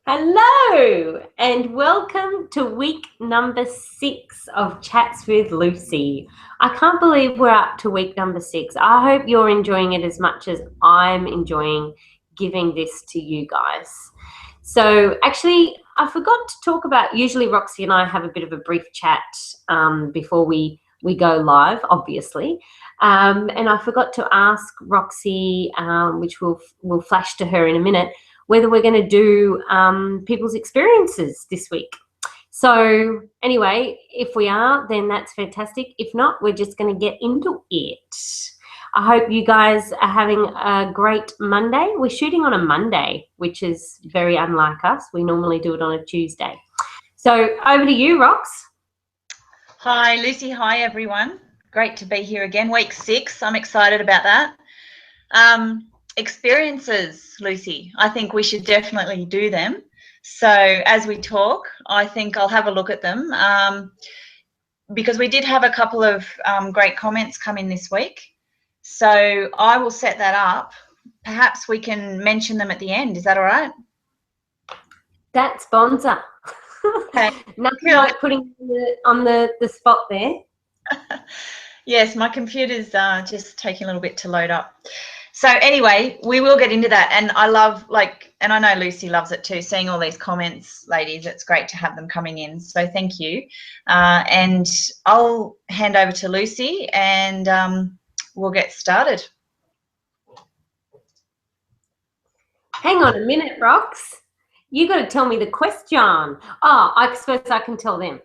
Hello and welcome to week number 6 of Chats with Lucy. I can't believe we're up to week number 6. I hope you're enjoying it as much as I'm enjoying giving this to you guys. So actually, I forgot to talk about, usually Roxy and I have a bit of a brief chat before we go live, obviously. And I forgot to ask Roxy, which we'll flash to her in a minute, whether we're going to do people's experiences this week. So anyway, if we are, then that's fantastic. If not, we're just going to get into it. I hope you guys are having a great Monday. We're shooting on a Monday, which is very unlike us. We normally do it on a Tuesday. So over to you, Rox. Hi, Lucy. Hi, everyone. Great to be here again. Week 6. I'm excited about that. Experiences, Lucy. I think we should definitely do them. So as we talk, I think I'll have a look at them because we did have a couple of great comments come in this week. So I will set that up. Perhaps we can mention them at the end. Is that all right? That's bonza. Okay. Nothing like putting on the spot there. Yes, my computer's just taking a little bit to load up. So anyway, we will get into that. And I love, and I know Lucy loves it too, seeing all these comments, ladies. It's great to have them coming in. So thank you. And I'll hand over to Lucy and we'll get started. Hang on a minute, Rox. You got to tell me the question. Oh, I suppose I can tell them.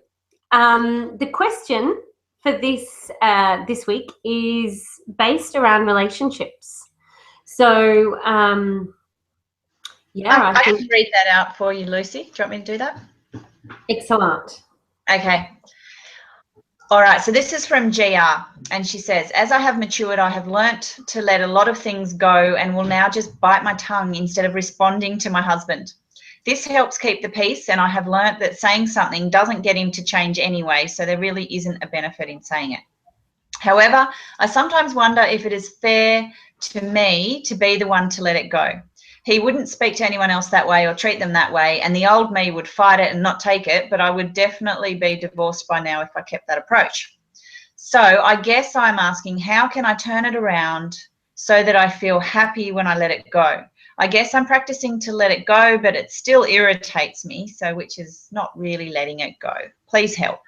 The question for this week is based around relationships. So, yeah. I can read that out for you, Lucy. Do you want me to do that? Excellent. Okay. All right. So this is from GR, and she says, as I have matured, I have learnt to let a lot of things go and will now just bite my tongue instead of responding to my husband. This helps keep the peace, and I have learnt that saying something doesn't get him to change anyway, so there really isn't a benefit in saying it. However, I sometimes wonder if it is fair to me to be the one to let it go. He wouldn't speak to anyone else that way or treat them that way, and the old me would fight it and not take it, but I would definitely be divorced by now if I kept that approach. So I guess I'm asking, how can I turn it around so that I feel happy when I let it go? I guess I'm practicing to let it go, but it still irritates me, so which is not really letting it go. Please help.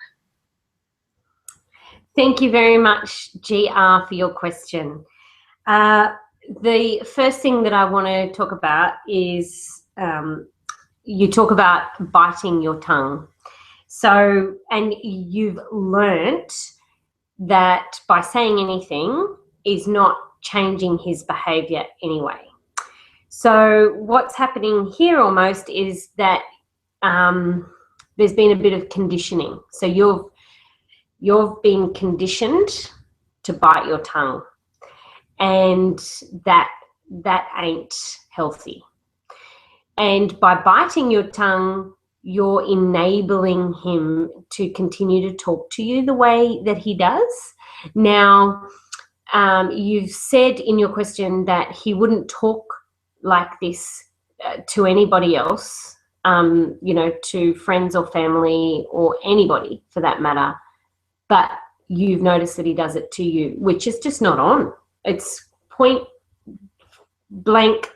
Thank you very much, GR, for your question. The first thing that I want to talk about is you talk about biting your tongue. So, and you've learnt that by saying anything is not changing his behaviour anyway. So what's happening here almost is that there's been a bit of conditioning. So you've been conditioned to bite your tongue, and that ain't healthy. And by biting your tongue, you're enabling him to continue to talk to you the way that he does. Now, you've said in your question that he wouldn't talk like this to anybody else, to friends or family or anybody for that matter. But you've noticed that he does it to you, which is just not on. It's point blank,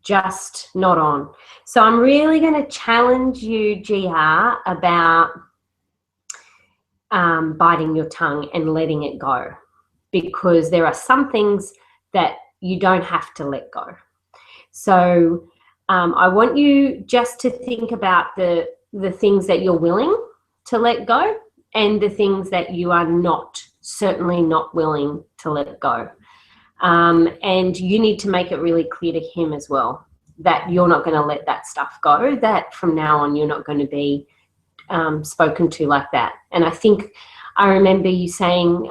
just not on. So I'm really going to challenge you, GR, about biting your tongue and letting it go, because there are some things that you don't have to let go. So I want you just to think about the things that you're willing to let go and the things that you are certainly not willing to let go. And you need to make it really clear to him as well that you're not going to let that stuff go, that from now on you're not going to be spoken to like that. And I think I remember you saying,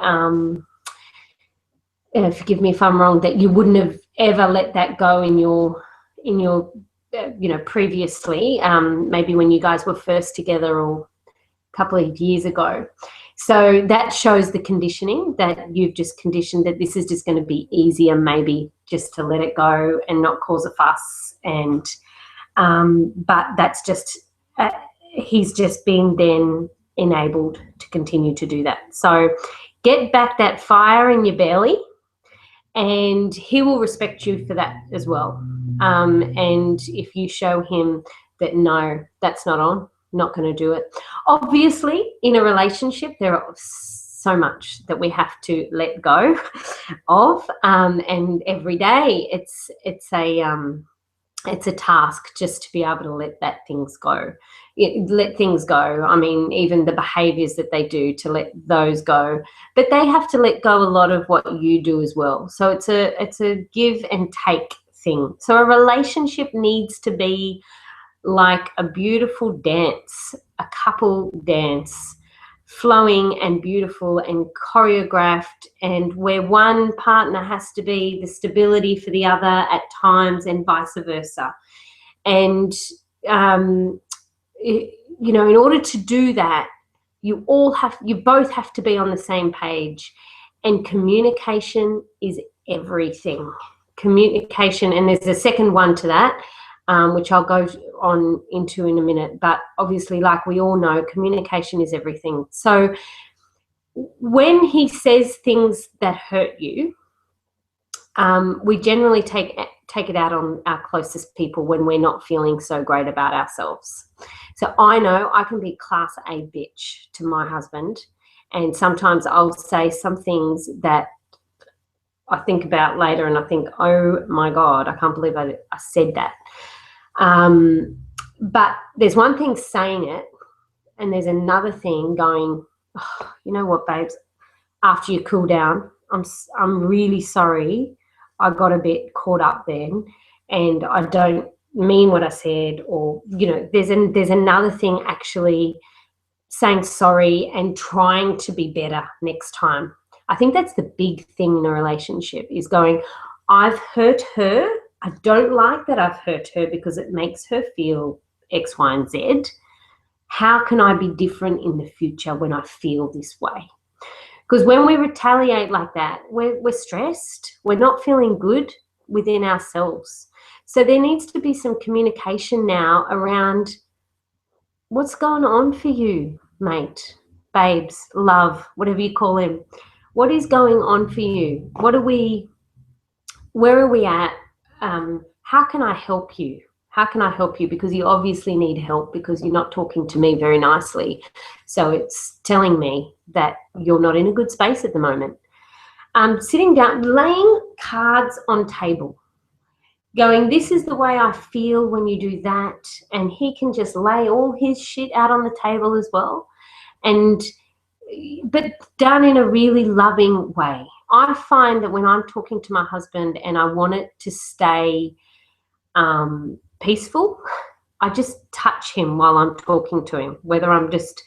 forgive me if I'm wrong, that you wouldn't have ever let that go in your previously, maybe when you guys were first together or a couple of years ago. So that shows the conditioning, that you've just conditioned that this is just going to be easier maybe just to let it go and not cause a fuss and But that's just, he's just been then enabled to continue to do that. So get back that fire in your belly, and he will respect you for that as well. And if you show him that, no, that's not on, not going to do it. Obviously, in a relationship, there are so much that we have to let go of, and every day it's a task just to be able to let things go. Let things go. I mean, even the behaviors that they do, to let those go. But they have to let go a lot of what you do as well. So it's a give and take thing. So a relationship needs to be like a beautiful dance, a couple dance, flowing and beautiful and choreographed, and where one partner has to be the stability for the other at times, and vice versa. And you know, in order to do that, you both have to be on the same page, and communication is everything. Communication, and there's a second one to that, which I'll go on into in a minute. But obviously, like we all know, communication is everything. So when he says things that hurt you, we generally take it out on our closest people when we're not feeling so great about ourselves. So I know I can be class A bitch to my husband, and sometimes I'll say some things that I think about later and I think, oh my God, I can't believe I said that. But there's one thing saying it, and there's another thing going, oh, you know what, babes, after you cool down, I'm really sorry. I got a bit caught up then, and I don't mean what I said. Or, you know, there's another thing, actually saying sorry and trying to be better next time. I think that's the big thing in a relationship, is going, I've hurt her. I don't like that I've hurt her because it makes her feel X, Y, and Z. How can I be different in the future when I feel this way? Because when we retaliate like that, we're stressed. We're not feeling good within ourselves. So there needs to be some communication now around what's going on for you, mate, babes, love, whatever you call him. What is going on for you? Where are we at? How can I help you? How can I help you? Because you obviously need help, because you're not talking to me very nicely. So it's telling me that you're not in a good space at the moment. Sitting down, laying cards on table, going, this is the way I feel when you do that. And he can just lay all his shit out on the table as well. But done in a really loving way. I find that when I'm talking to my husband and I want it to stay peaceful, I just touch him while I'm talking to him, whether I'm just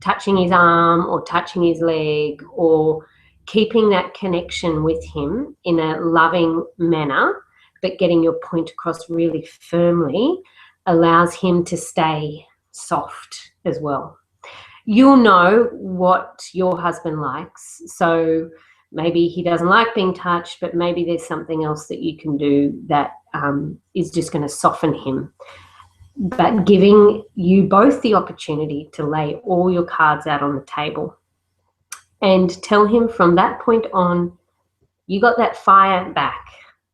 touching his arm or touching his leg, or keeping that connection with him in a loving manner, but getting your point across really firmly allows him to stay soft as well. You'll know what your husband likes. So maybe he doesn't like being touched, but maybe there's something else that you can do that is just going to soften him. But giving you both the opportunity to lay all your cards out on the table, and tell him from that point on, you got that fire back.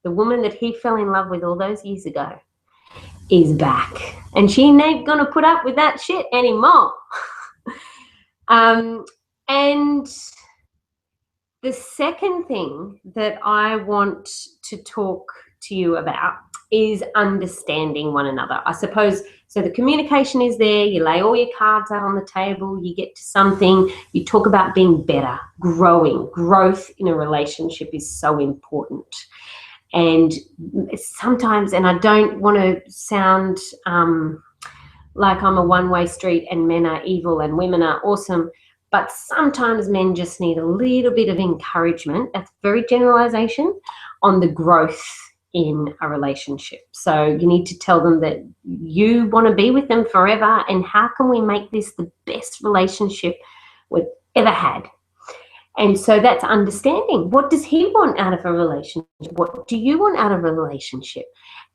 The woman that he fell in love with all those years ago is back, and she ain't going to put up with that shit anymore. And the second thing that I want to talk to you about is understanding one another. I suppose, so the communication is there, you lay all your cards out on the table, you get to something, you talk about being better, growing. Growth in a relationship is so important. And sometimes, and I don't want to sound like I'm a one-way street and men are evil and women are awesome, but sometimes men just need a little bit of encouragement. That's very generalization on the growth in a relationship. So you need to tell them that you want to be with them forever, and how can we make this the best relationship we've ever had? And so that's understanding. What does he want out of a relationship? What do you want out of a relationship?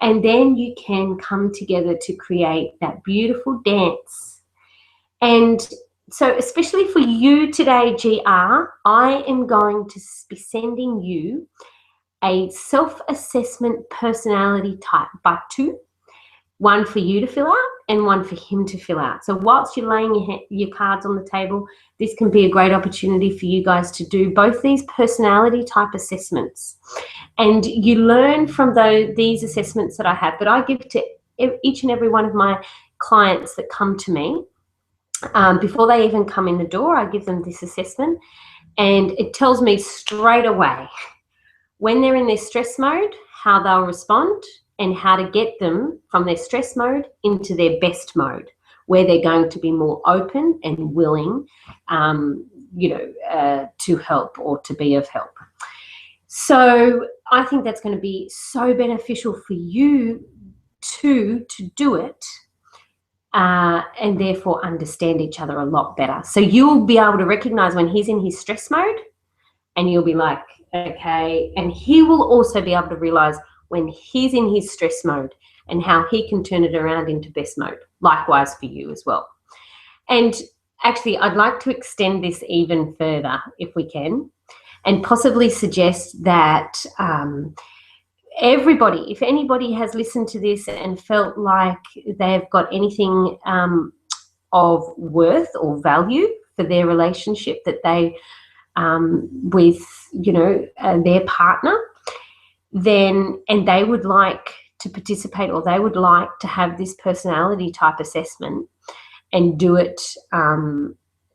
And then you can come together to create that beautiful dance. And so especially for you today, GR, I am going to be sending you a self-assessment personality type by 2. One for you to fill out and one for him to fill out. So whilst you're laying your cards on the table, this can be a great opportunity for you guys to do both these personality type assessments. And you learn from these assessments that I have, that I give to each and every one of my clients that come to me. Before they even come in the door, I give them this assessment, and it tells me straight away when they're in their stress mode, how they'll respond, and how to get them from their stress mode into their best mode, where they're going to be more open and willing, to help or to be of help. So I think that's going to be so beneficial for you to do it, and therefore understand each other a lot better. So you'll be able to recognize when he's in his stress mode, and you'll be like, okay, and he will also be able to realize when he's in his stress mode and how he can turn it around into best mode. Likewise for you as well. And actually, I'd like to extend this even further if we can, and possibly suggest that everybody, if anybody has listened to this and felt like they've got anything of worth or value for their relationship that they with their partner, then, and they would like to participate, or they would like to have this personality type assessment and do it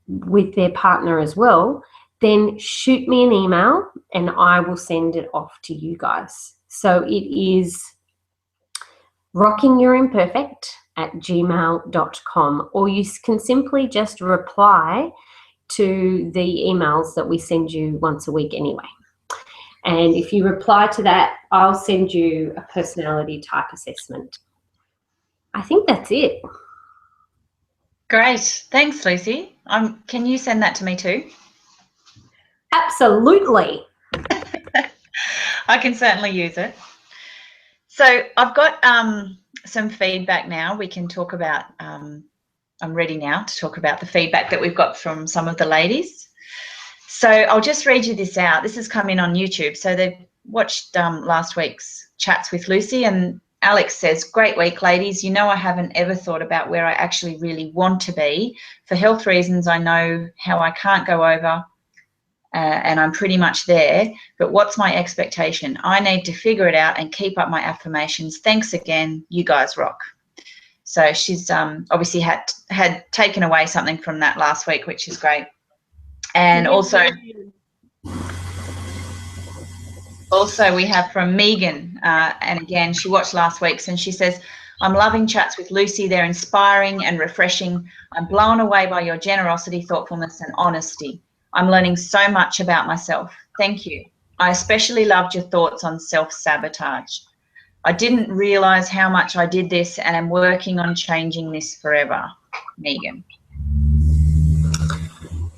with their partner as well, then shoot me an email and I will send it off to you guys. So it is rockingyourimperfect@gmail.com, or you can simply just reply to the emails that we send you once a week anyway. And if you reply to that, I'll send you a personality type assessment. I think that's it. Great. Thanks, Lucy. Can you send that to me too? Absolutely. I can certainly use it. So I've got some feedback now. We can talk about, I'm ready now to talk about the feedback that we've got from some of the ladies. So I'll just read you this out. This has come in on YouTube. So they've watched last week's Chats with Lucy, and Alex says, great week, ladies. You know, I haven't ever thought about where I actually really want to be. For health reasons, I know how I can't go over, and I'm pretty much there. But what's my expectation? I need to figure it out and keep up my affirmations. Thanks again. You guys rock. So she's obviously had taken away something from that last week, which is great. And also we have from Megan, and again, she watched last week's, and she says, I'm loving Chats with Lucy. They're inspiring and refreshing. I'm blown away by your generosity, thoughtfulness, and honesty. I'm learning so much about myself. Thank you. I especially loved your thoughts on self-sabotage. I didn't realize how much I did this, and I'm working on changing this forever. Megan.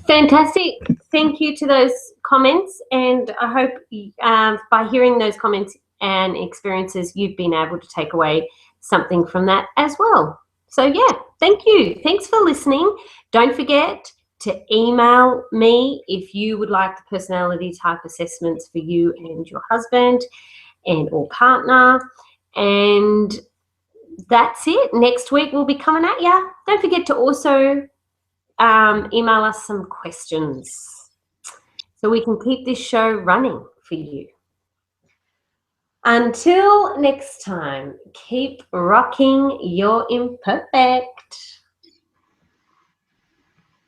Fantastic. Thank you to those comments, and I hope by hearing those comments and experiences, you've been able to take away something from that as well. So yeah, thank you. Thanks for listening. Don't forget to email me if you would like the personality type assessments for you and your husband and or partner. And that's it. Next week we'll be coming at you. Don't forget to also email us some questions so we can keep this show running for you. Until next time, keep rocking your imperfect.